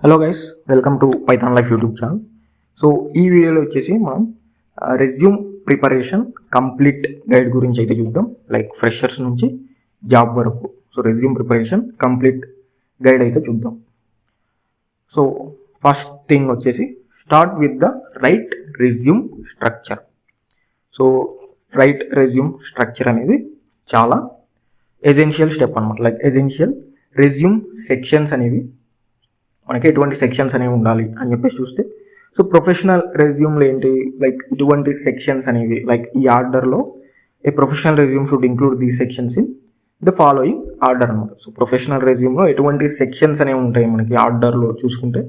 Hello guys, welcome to Python life YouTube channel. So ఈ వీడియోలో వచ్చేసి మనం రెజ్యూమ్ ప్రిపరేషన్ కంప్లీట్ గైడ్ గురించి అయితే చూద్దాం. లైక్ ఫ్రెషర్స్ నుంచి జాబ్ వరకు. So resume preparation complete guide అయితే చూద్దాం. సో ఫస్ట్ థింగ్ వచ్చేసి start with the right resume structure. So right resume structure అనేది చాలా ఎసెన్షియల్ స్టెప్ అనమాట. లైక్ ఎసెన్షియల్ రెజ్యూమ్ సెక్షన్స్ అనేవి మనకి ఎటువంటి సెక్షన్స్ అనేవి ఉండాలి అని చెప్పేసి చూస్తే, సో ప్రొఫెషనల్ రెజ్యూమ్లో ఏంటి, లైక్ ఇటువంటి సెక్షన్స్ అనేవి లైక్ ఈ ఆర్డర్లో a professional resume should include these sections in the following order అనమాట. సో ప్రొఫెషనల్ రెజ్యూమ్లో ఎటువంటి సెక్షన్స్ అనేవి ఉంటాయి మనకి ఆర్డర్లో చూసుకుంటే,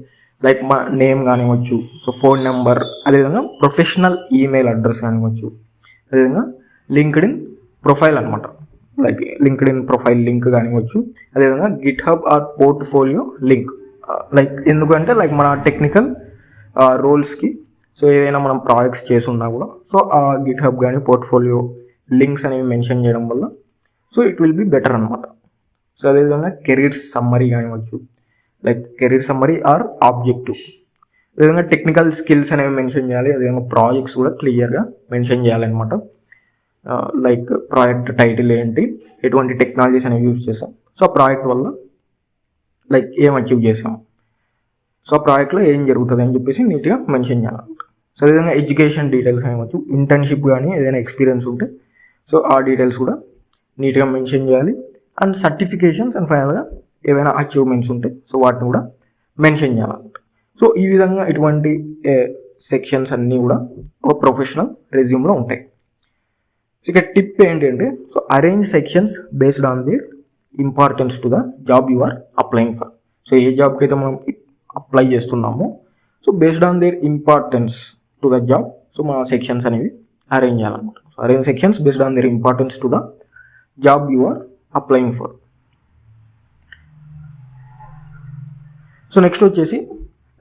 లైక్ మా నేమ్ కానివ్వచ్చు, సో ఫోన్ నెంబర్, అదేవిధంగా ప్రొఫెషనల్ ఈమెయిల్ అడ్రస్ కానివ్వచ్చు, అదేవిధంగా లింక్డ్ ఇన్ ప్రొఫైల్ అనమాట, like LinkedIn profile link కానివ్వచ్చు, అదేవిధంగా GitHub or portfolio link. Like ఎందుకంటే లైక్ మన టెక్నికల్ రోల్స్కి సో ఏదైనా మనం ప్రాజెక్ట్స్ చేసి ఉన్నా కూడా సో ఆ గిట్ హబ్ కానీ పోర్ట్ఫోలియో లింక్స్ అనేవి మెన్షన్ చేయడం వల్ల so it will be better అనమాట. సో అదేవిధంగా కెరీర్ సమ్మరీ కానివ్వచ్చు, like career summary or objective, అదేవిధంగా టెక్నికల్ స్కిల్స్ అనేవి మెన్షన్ చేయాలి, అదేవిధంగా ప్రాజెక్ట్స్ కూడా క్లియర్గా మెన్షన్ చేయాలన్నమాట. లైక్ ప్రాజెక్ట్ టైటిల్ ఏంటి, ఎటువంటి టెక్నాలజీస్ అనేవి యూజ్ చేసాం, సో ఆ ప్రాజెక్ట్ వల్ల లైక్ ఏం అచీవ్ చేసాం, సో ఆ ప్రాజెక్ట్లో ఏం జరుగుతుంది అని చెప్పేసి నీట్గా మెన్షన్ చేయాలన్నమాట. సో అదేవిధంగా ఎడ్యుకేషన్ డీటెయిల్స్ కానివ్వచ్చు, ఇంటర్న్షిప్ కానీ ఏదైనా ఎక్స్పీరియన్స్ ఉంటే సో ఆ డీటెయిల్స్ కూడా నీట్గా మెన్షన్ చేయాలి. అండ్ సర్టిఫికేషన్స్ అండ్ ఫైనల్గా ఏవైనా అచీవ్మెంట్స్ ఉంటే సో వాటిని కూడా మెన్షన్ చేయాలన్నమాట. సో ఈ విధంగా ఇటువంటి సెక్షన్స్ అన్నీ కూడా ఒక ప్రొఫెషనల్ రెజ్యూమ్లో ఉంటాయి. సో ఇక టిప్ ఏంటంటే, so arrange sections based on the importance to the job you are applying for. So ఏ జాబ్కి అయితే మనం అప్లై చేస్తున్నామో so based on their importance to the job so మన సెక్షన్స్ అనేవి అరేంజ్ చేయాలన్నమాట. So arrange sections based on their importance to the job you are applying for. So next వచ్చేసి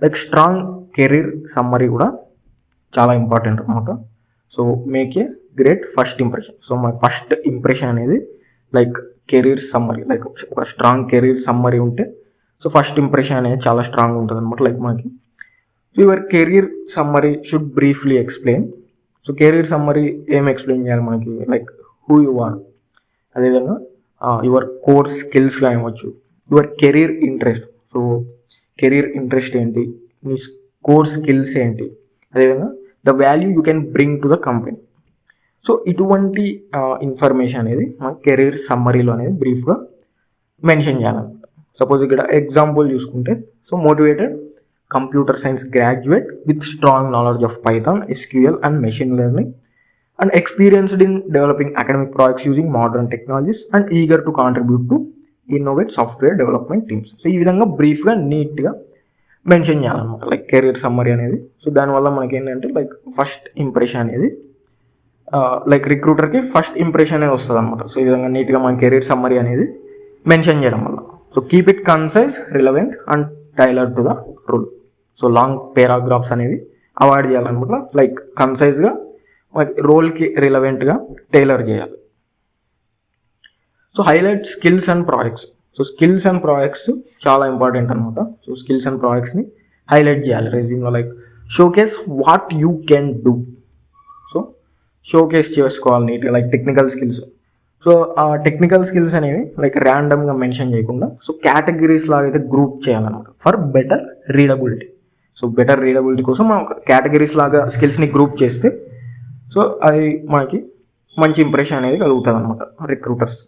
like strong career summary కూడా చాలా important అనమాట. So make a great first impression. So మన first impression అనేది like career summary, like ఒక strong career summary ఉంటే so first impression అనేది చాలా స్ట్రాంగ్ ఉంటుంది అనమాట. లైక్ మనకి your career summary should briefly explain. So career summary ఏం ఎక్స్ప్లెయిన్ చేయాలి మనకి, లైక్ హూ యు ఆర్, అదేవిధంగా యువర్ కోర్ స్కిల్స్ కానివ్వచ్చు, your career interest. So career interest ఏంటి, మీ కోర్ స్కిల్స్ ఏంటి, అదేవిధంగా the value you can bring to the company. So ఇటువంటి ఇన్ఫర్మేషన్ అనేది మన కెరీర్ సమ్మరీలో అనేది బ్రీఫ్గా మెన్షన్ చేయాలన్నమాట. సపోజ్ ఇక్కడ ఎగ్జాంపుల్ చూసుకుంటే, so motivated computer science graduate with strong knowledge of Python, SQL and machine learning and experienced in developing academic projects using modern technologies and eager to contribute to innovate software development teams. So ఈ విధంగా బ్రీఫ్గా నీట్గా mention చేయాలన్నమాట like career summary అనేది. So దానివల్ల మనకి ఏంటంటే like first impression అనేది లైక్ రిక్రూటర్కి ఫస్ట్ ఇంప్రెషన్ అనేది వస్తుంది అనమాట. సో ఈ విధంగా నీట్గా మన కెరీర్ సమ్మరీ అనేది మెన్షన్ చేయడం వల్ల. So keep it concise, relevant and tailor to the rule. So long paragraphs అనేవి అవాయిడ్ చేయాలన్నమాట. లైక్ కన్సైజ్గా రోల్కి రిలవెంట్గా టైలర్ చేయాలి. So highlight skills and projects. So skills and projects చాలా ఇంపార్టెంట్ అనమాట. సో స్కిల్స్ అండ్ ప్రాజెక్ట్స్ని హైలైట్ చేయాలి రెజ్యూమ్లో. Like showcase what you can do. So showcase చేసుకోవాలి నీట్గా, లైక్ టెక్నికల్ స్కిల్స్. సో ఆ టెక్నికల్ స్కిల్స్ అనేవి లైక్ ర్యాండమ్గా మెన్షన్ చేయకుండా సో కేటగిరీస్ లాగా అయితే గ్రూప్ చేయాలన్నమాట for better readability. So better readability కోసం మనం కేటగిరీస్ లాగా స్కిల్స్ని గ్రూప్ చేస్తే సో అది మనకి మంచి ఇంప్రెషన్ అనేది కలుగుతుంది అనమాట రిక్రూటర్స్.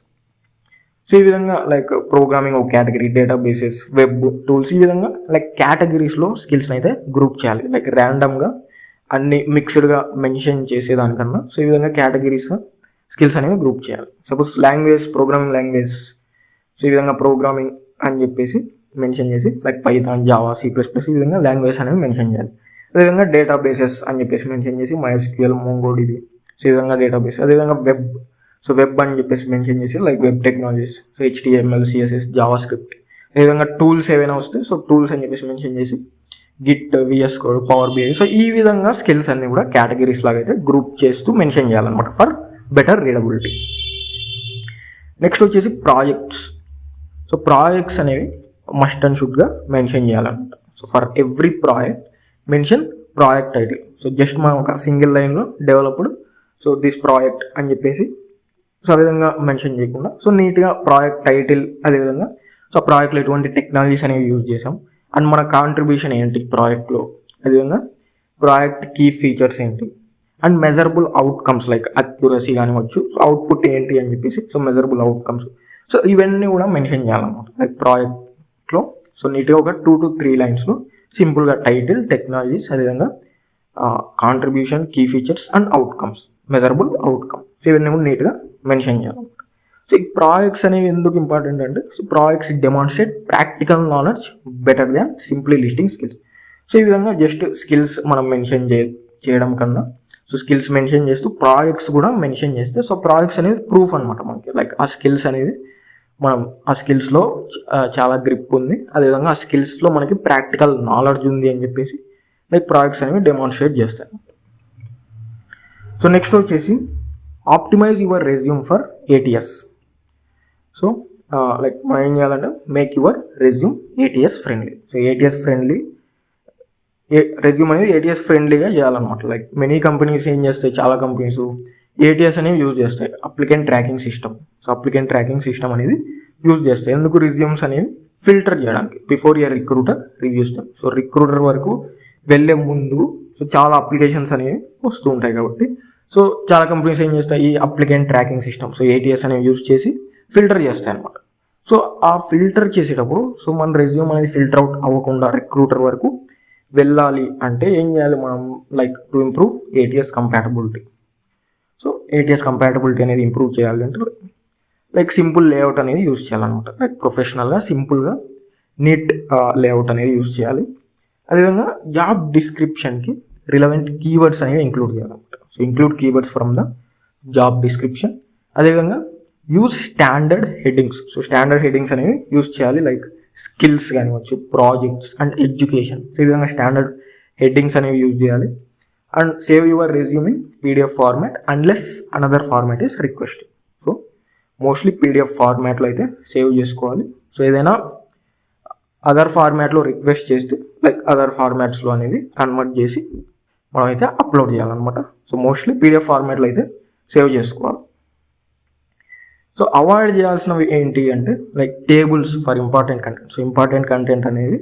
సో ఈ విధంగా లైక్ ప్రోగ్రామింగ్ ఒక కేటగిరీ, డేటాబేసెస్, వెబ్ టూల్స్, ఈ విధంగా లైక్ కేటగిరీస్లో స్కిల్స్ని అయితే గ్రూప్ చేయాలి. లైక్ ర్యాండమ్గా అన్ని మిక్స్డ్గా మెన్షన్ చేసేదానికన్నా సో ఈ విధంగా కేటగిరీస్ స్కిల్స్ అనేవి గ్రూప్ చేయాలి. Suppose language, programming language, so ఈ విధంగా ప్రోగ్రామింగ్ అని చెప్పేసి మెన్షన్ చేసి లైక్ పైథాన్, జావా, C++, ఈ విధంగా లాంగ్వేజ్ అనేవి మెన్షన్ చేయాలి. అదేవిధంగా డేటాబేసెస్ అని చెప్పేసి మెన్షన్ చేసి MySQL, MongoDB, సో ఈ విధంగా డేటాబేస్. అదేవిధంగా వెబ్, సో వెబ్ అని చెప్పేసి మెన్షన్ చేసి like web technologies, so HTML, CSS, Java script. అదేవిధంగా టూల్స్ ఏవైనా వస్తే సో టూల్స్ అని చెప్పేసి మెన్షన్ చేసి Git, VS Code, power BI. So ఈ విధంగా స్కిల్స్ అన్ని కూడా కేటగిరీస్ లాగా అయితే గ్రూప్ చేస్తూ మెన్షన్ చేయాలన్నమాట ఫర్ బెటర్ రీడబిలిటీ. నెక్స్ట్ వచ్చేసి ప్రాజెక్ట్స్. సో ప్రాజెక్ట్స్ అనేవి మస్ట్ అండ్ షుడ్గా మెన్షన్ చేయాలన్నమాట. So for every project mention project title. So just మనం ఒక సింగిల్ లైన్లో డెవలప్డ్ సో దిస్ ప్రాజెక్ట్ అని చెప్పేసి సో ఆ విధంగా మెన్షన్ చేయకుండా సో నీట్గా ప్రాజెక్ట్ టైటిల్, అదేవిధంగా సో ప్రాజెక్ట్లో ఎటువంటి టెక్నాలజీస్ అనేవి యూజ్ చేసాం అండ్ మన కాంట్రిబ్యూషన్ ఏంటి ప్రాజెక్ట్లో, అదేవిధంగా ప్రాజెక్ట్ కీ ఫీచర్స్ ఏంటి and measurable outcomes like accuracy కానివచ్చు, సో అవుట్పుట్ ఏంటి అని చెప్పేసి సో మెజరబుల్ అవుట్కమ్స్. సో ఇవన్నీ కూడా మెన్షన్ చేయాలన్నమాట లైక్ ప్రాజెక్ట్లో. సో నీట్గా ఒక 2 to 3 లైన్స్లో సింపుల్గా టైటిల్, టెక్నాలజీస్, అదేవిధంగా contribution, key features and outcomes, measurable outcome. So ఇవన్నీ కూడా నీట్గా మెన్షన్ చేయాలన్నమాట. సో ఈ ప్రాజెక్ట్స్ అనేవి ఎందుకు ఇంపార్టెంట్ అంటే so projects demonstrate practical knowledge better than simply listing skills. So ఈ విధంగా జస్ట్ స్కిల్స్ మనం మెన్షన్ చేయడం కన్నా సో స్కిల్స్ మెన్షన్ చేస్తూ ప్రాజెక్ట్స్ కూడా మెన్షన్ చేస్తే సో ప్రాజెక్ట్స్ అనేవి ప్రూఫ్ అనమాట మనకి. లైక్ ఆ స్కిల్స్ అనేవి మనం ఆ స్కిల్స్లో చాలా గ్రిప్ ఉంది, అదేవిధంగా ఆ స్కిల్స్లో మనకి ప్రాక్టికల్ నాలెడ్జ్ ఉంది అని చెప్పేసి లైక్ ప్రాజెక్ట్స్ అనేవి డెమాన్స్ట్రేట్ చేస్తాయి. సో నెక్స్ట్ వచ్చేసి optimise your resume for ATS. So like మనం ఏం చేయాలంటే make your resume ATS friendly. So ATS friendly resume అనేది ATS ఫ్రెండ్లీగా చేయాలన్నమాట. లైక్ మెనీ కంపెనీస్ ఏం చేస్తాయి, చాలా కంపెనీస్ ATS అనేవి యూజ్ చేస్తాయి, applicant tracking system. So applicant tracking system అనేది యూజ్ చేస్తాయి ఎందుకు, రెజ్యూమ్స్ అనేవి ఫిల్టర్ చేయడానికి before your recruiter reviews them. So recruiter వరకు వెళ్ళే ముందు సో చాలా అప్లికేషన్స్ అనేవి వస్తూ ఉంటాయి కాబట్టి సో చాలా కంపెనీస్ ఏం చేస్తాయి, ఈ applicant tracking system so ATS అనేవి యూజ్ చేసి ఫిల్టర్ చేస్తాయి అనమాట. సో ఆ ఫిల్టర్ చేసేటప్పుడు సో మన రెజ్యూమ్ అనేది ఫిల్టర్ అవుట్ అవ్వకుండా రిక్రూటర్ వరకు వెళ్ళాలి అంటే ఏం చేయాలి మనం, like to improve ATS compatibility. So ATS compatibility అనేది ఇంప్రూవ్ చేయాలి అంటే లైక్ సింపుల్ లేఅవుట్ అనేది యూజ్ చేయాలన్నమాట. లైక్ ప్రొఫెషనల్గా సింపుల్గా నీట్ లేఅవుట్ అనేది యూజ్ చేయాలి. అదేవిధంగా జాబ్ డిస్క్రిప్షన్కి రిలవెంట్ కీవర్డ్స్ అనేవి ఇంక్లూడ్ చేయాలన్నమాట. So include keywords from the job description. అదేవిధంగా use standard headings. So standard headings అనేవి యూజ్ చేయాలి లైక్ స్కిల్స్ కానివచ్చు, ప్రాజెక్ట్స్ అండ్ ఎడ్యుకేషన్. సో ఈ విధంగా స్టాండర్డ్ హెడ్డింగ్స్ అనేవి యూజ్ చేయాలి. And save your resume in PDF format unless another format is request. So mostly PDF ఫార్మాట్లో అయితే save చేసుకోవాలి. సో ఏదైనా అదర్ ఫార్మాట్లో రిక్వెస్ట్ చేస్తే లైక్ అదర్ ఫార్మాట్స్లో అనేది కన్వర్ట్ చేసి మనం అయితే అప్లోడ్ చేయాలన్నమాట. సో మోస్ట్లీ PDF ఫార్మాట్లో అయితే సేవ్ చేసుకోవాలి. సో అవాయిడ్ చేయాల్సినవి ఏంటి అంటే like tables for important content. So important content అనేది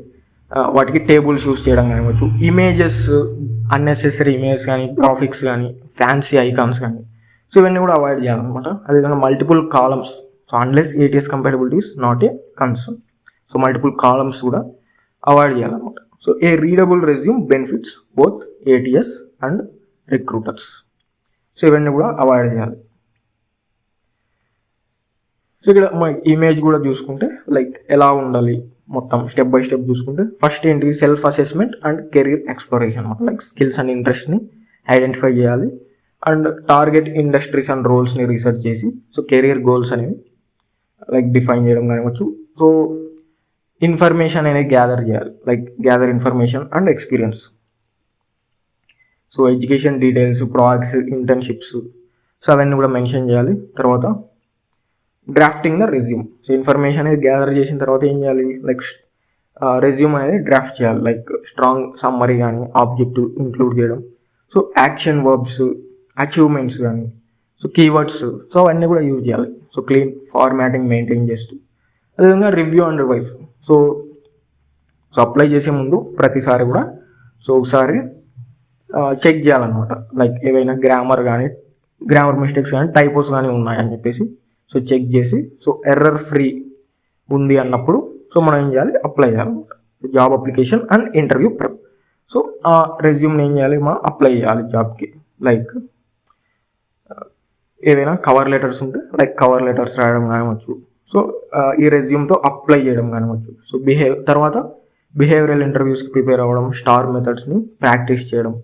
వాటికి టేబుల్స్ యూస్ చేయడం కానివచ్చు, ఇమేజెస్, అన్నెసెసరీ ఇమేజెస్ కానీ, గ్రాఫిక్స్ కానీ, ఫ్యాన్సీ ఐకాన్స్ కానీ, సో ఇవన్నీ కూడా అవాయిడ్ చేయాలన్నమాట. అదేవిధంగా multiple columns. So unless ATS compatibility is not a concern. So multiple columns కూడా అవాయిడ్ చేయాలన్నమాట. So A readable resume benefits both ATS and recruiters. So ఇవన్నీ కూడా అవాయిడ్ చేయాలి. సో ఇక్కడ మన ఇమేజ్ కూడా చూసుకుంటే లైక్ ఎలా ఉండాలి మొత్తం స్టెప్ బై స్టెప్ చూసుకుంటే ఫస్ట్ ఏంటి, self assessment and career exploration అనమాట. లైక్ స్కిల్స్ అండ్ ఇంట్రెస్ట్ని ఐడెంటిఫై చేయాలి అండ్ టార్గెట్ ఇండస్ట్రీస్ అండ్ రోల్స్ని రీసెర్చ్ చేసి సో కెరీర్ గోల్స్ అనేవి లైక్ డిఫైన్ చేయడం కానివచ్చు. సో ఇన్ఫర్మేషన్ అనేది గ్యాదర్ చేయాలి, like gather information and experience. So education details, projects, internships, so అవన్నీ కూడా మెన్షన్ చేయాలి. తర్వాత drafting the resume. So information అనేది గ్యాదర్ చేసిన తర్వాత ఏం చేయాలి, లైక్ రెజ్యూమ్ అనేది డ్రాఫ్ట్ చేయాలి. లైక్ స్ట్రాంగ్ సమ్మరీ కానీ, ఆబ్జెక్టివ్ ఇంక్లూడ్ చేయడం, సో యాక్షన్ వర్బ్స్, అచీవ్మెంట్స్ కానీ, సో కీవర్డ్స్, సో అవన్నీ కూడా యూజ్ చేయాలి. సో క్లీన్ ఫార్మాటింగ్ మెయింటైన్ చేస్తూ అదేవిధంగా review and revise. So apply చేసే ముందు ప్రతిసారి కూడా సో ఒకసారి చెక్ చేయాలన్నమాట. లైక్ ఏవైనా గ్రామర్ మిస్టేక్స్ కానీ, టైపోస్ కానీ ఉన్నాయని చెప్పేసి సో చెక్ చేసి సో ఎర్రర్ ఫ్రీ ఉంది అన్నప్పుడు సో మనం ఏం చేయాలి, అప్లై చేయాలన్నమాట. Job application and interview prep. So ఆ రెజ్యూమ్ని ఏం చేయాలి, మనం అప్లై చేయాలి జాబ్కి. లైక్ ఏదైనా కవర్ లెటర్స్ ఉంటే లైక్ కవర్ లెటర్స్ రాయడం కానివచ్చు. సో ఈ రెజ్యూమ్తో అప్లై చేయడం కానివచ్చు. సో తర్వాత బిహేవియరల్ ఇంటర్వ్యూస్కి ప్రిపేర్ అవ్వడం, స్టార్ మెథడ్స్ని ప్రాక్టీస్ చేయడం,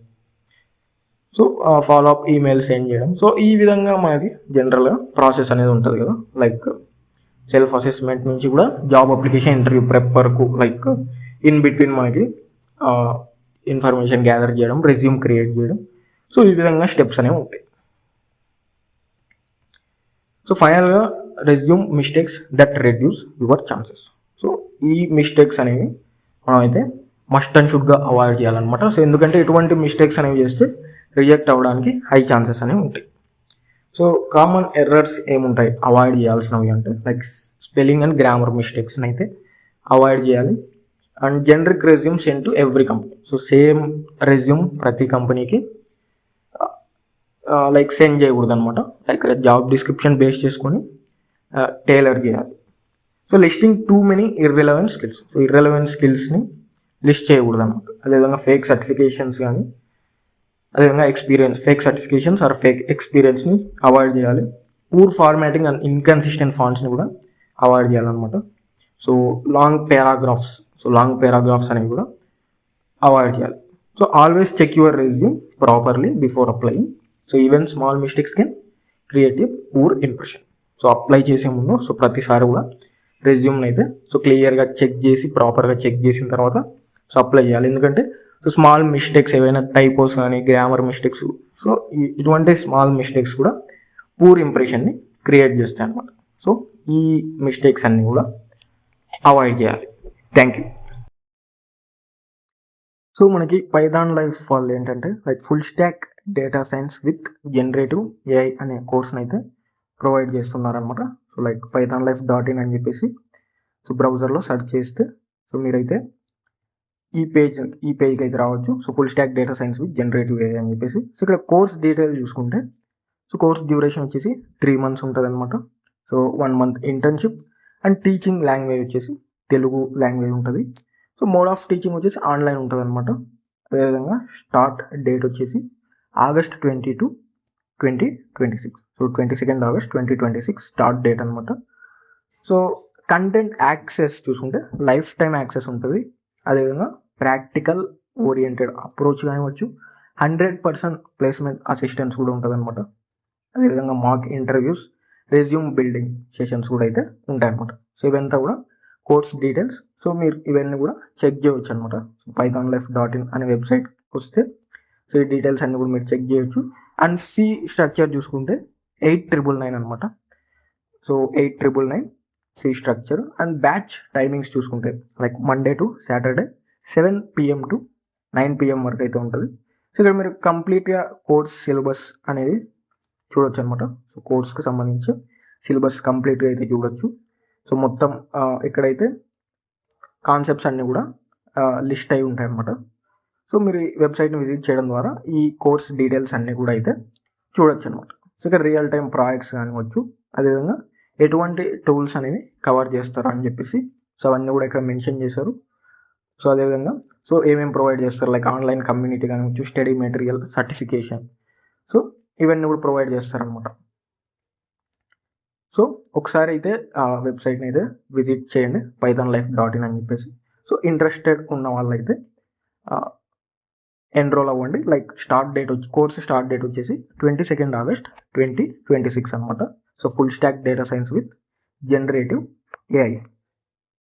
so follow up email send చేయడం. సో ఈ విధంగా మనకి జనరల్గా ప్రాసెస్ అనేది ఉంటుంది కదా. లైక్ సెల్ఫ్ అసెస్మెంట్ నుంచి కూడా జాబ్ అప్లికేషన్, ఇంటర్వ్యూ ప్రెప్ వరకు లైక్ ఇన్ బిట్వీన్ మనకి ఇన్ఫర్మేషన్ గ్యాదర్ చేయడం, రెజ్యూమ్ క్రియేట్ చేయడం. సో ఈ విధంగా స్టెప్స్ అనేవి ఉంటాయి. సో ఫైనల్గా resume mistakes that reduce your chances. So ఈ మిస్టేక్స్ అనేవి మనం అయితే మస్ట్ అండ్ షుడ్గా అవాయిడ్ చేయాలన్నమాట. సో ఎందుకంటే ఎటువంటి మిస్టేక్స్ అనేవి చేస్తే రిజెక్ట్ అవ్వడానికి హై ఛాన్సెస్ అనేవి ఉంటాయి. సో కామన్ ఎర్రర్స్ ఏముంటాయి అవాయిడ్ చేయాల్సినవి అంటే లైక్ స్పెల్లింగ్ అండ్ గ్రామర్ మిస్టేక్స్ని అయితే అవాయిడ్ చేయాలి. And generic resume send to every company. So same resume ప్రతి కంపెనీకి లైక్ సెండ్ చేయకూడదు అనమాట. లైక్ జాబ్ డిస్క్రిప్షన్ బేస్ చేసుకొని టైలర్ చేయాలి. So listing too many irrelevant skills. So irrelevant స్కిల్స్ని లిస్ట్ చేయకూడదు అనమాట. అదేవిధంగా ఫేక్ సర్టిఫికేషన్స్ కానీ అదేవిధంగా ఫేక్ సర్టిఫికేషన్స్ ఆర్ ఫేక్ ఎక్స్పీరియన్స్ని అవాయిడ్ చేయాలి. పూర్ ఫార్మాటింగ్ అండ్ ఇన్కన్సిస్టెంట్ ఫాంట్స్ని కూడా అవాయిడ్ చేయాలన్నమాట. సో లాంగ్ పారాగ్రాఫ్స్ అనేవి కూడా అవాయిడ్ చేయాలి. So always check your resume properly before applying. So even small mistakes can create a poor impression. So apply చేసే ముందు so ప్రతిసారి కూడా రెజ్యూమ్ని అయితే సో క్లియర్గా చెక్ చేసి ప్రాపర్గా చెక్ చేసిన తర్వాత సో అప్లై చేయాలి. ఎందుకంటే సో స్మాల్ మిస్టేక్స్ ఏవైనా టైపోస్ కానీ గ్రామర్ మిస్టేక్స్ సో ఇటువంటి స్మాల్ మిస్టేక్స్ కూడా పూర్ ఇంప్రెషన్ని క్రియేట్ చేస్తాయి అన్నమాట. సో ఈ మిస్టేక్స్ అన్నీ కూడా అవాయిడ్ చేయాలి. Thank you. సో మనకి పైథాన్ లైఫ్ వాళ్ళు ఏంటంటే like full stock data science with generative AI అనే కోర్స్ని అయితే ప్రొవైడ్ చేస్తున్నారనమాట. సో లైక్ pythonlife.in అని చెప్పేసి సో బ్రౌజర్లో సెర్చ్ చేస్తే సో మీరైతే ఈ పేజ్కి అయితే రావచ్చు. So full stock data science with generative AI అని చెప్పేసి. సో ఇక్కడ కోర్స్ డీటెయిల్ చూసుకుంటే సో కోర్స్ డ్యూరేషన్ వచ్చేసి 3 months ఉంటుంది అనమాట. So 1 month internship and teaching language వచ్చేసి తెలుగు లాంగ్వేజ్ ఉంటుంది. సో మోడ్ ఆఫ్ టీచింగ్ వచ్చేసి ఆన్లైన్ ఉంటుంది అనమాట. అదేవిధంగా స్టార్ట్ డేట్ వచ్చేసి August 22, 2026. So 22nd August 2026 start date అనమాట. సో కంటెంట్ యాక్సెస్ చూసుకుంటే లైఫ్ టైం యాక్సెస్ ఉంటుంది. అదేవిధంగా practical oriented approach కానివచ్చు, 100% placement assistance కూడా ఉంటుంది అనమాట. అదేవిధంగా mock interviews, resume building sessions కూడా అయితే ఉంటాయన్నమాట. సో ఇవంతా కూడా కోర్స్ డీటెయిల్స్. సో మీరు ఇవన్నీ కూడా చెక్ చేయవచ్చు అనమాట. సో pythonlife.in అనే వెబ్సైట్ వస్తే సో ఈ డీటెయిల్స్ అన్ని కూడా మీరు చెక్ చేయొచ్చు. అండ్ ఫీ స్ట్రక్చర్ చూసుకుంటే 8,999 అనమాట. So 8,999 fee structure. And batch timings చూసుకుంటే like Monday to Saturday 7 PM to 9 PM వరకు అయితే ఉంటుంది. సో ఇక్కడ మీరు కంప్లీట్గా కోర్స్ సిలబస్ అనేది చూడొచ్చు అనమాట. సో కోర్స్కి సంబంధించి సిలబస్ కంప్లీట్గా అయితే చూడొచ్చు. సో మొత్తం ఇక్కడైతే కాన్సెప్ట్స్ అన్నీ కూడా లిస్ట్ అయి ఉంటాయి అనమాట. సో మీరు ఈ వెబ్సైట్ని విజిట్ చేయడం ద్వారా ఈ కోర్స్ డీటెయిల్స్ అన్నీ కూడా అయితే చూడొచ్చు అనమాట. సో ఇక్కడ రియల్ టైం ప్రాజెక్ట్స్ కానివచ్చు, అదేవిధంగా ఎటువంటి టూల్స్ అనేవి కవర్ చేస్తారు అని చెప్పేసి సో అవన్నీ కూడా ఇక్కడ మెన్షన్ చేశారు. సో అదేవిధంగా సో ఏమేమి ప్రొవైడ్ చేస్తారు లైక్ ఆన్లైన్ కమ్యూనిటీ కానివచ్చు, స్టడీ మెటీరియల్, సర్టిఫికేషన్, సో ఇవన్నీ కూడా ప్రొవైడ్ చేస్తారనమాట. సో ఒకసారి అయితే ఆ వెబ్సైట్ని అయితే విజిట్ చేయండి pythonlife.in అని చెప్పేసి. సో ఇంట్రెస్టెడ్ ఉన్న వాళ్ళైతే ఎన్రోల్ అవ్వండి. లైక్ కోర్స్ స్టార్ట్ డేట్ వచ్చేసి 22nd August 2026 అనమాట. So full stock data science with generative AI.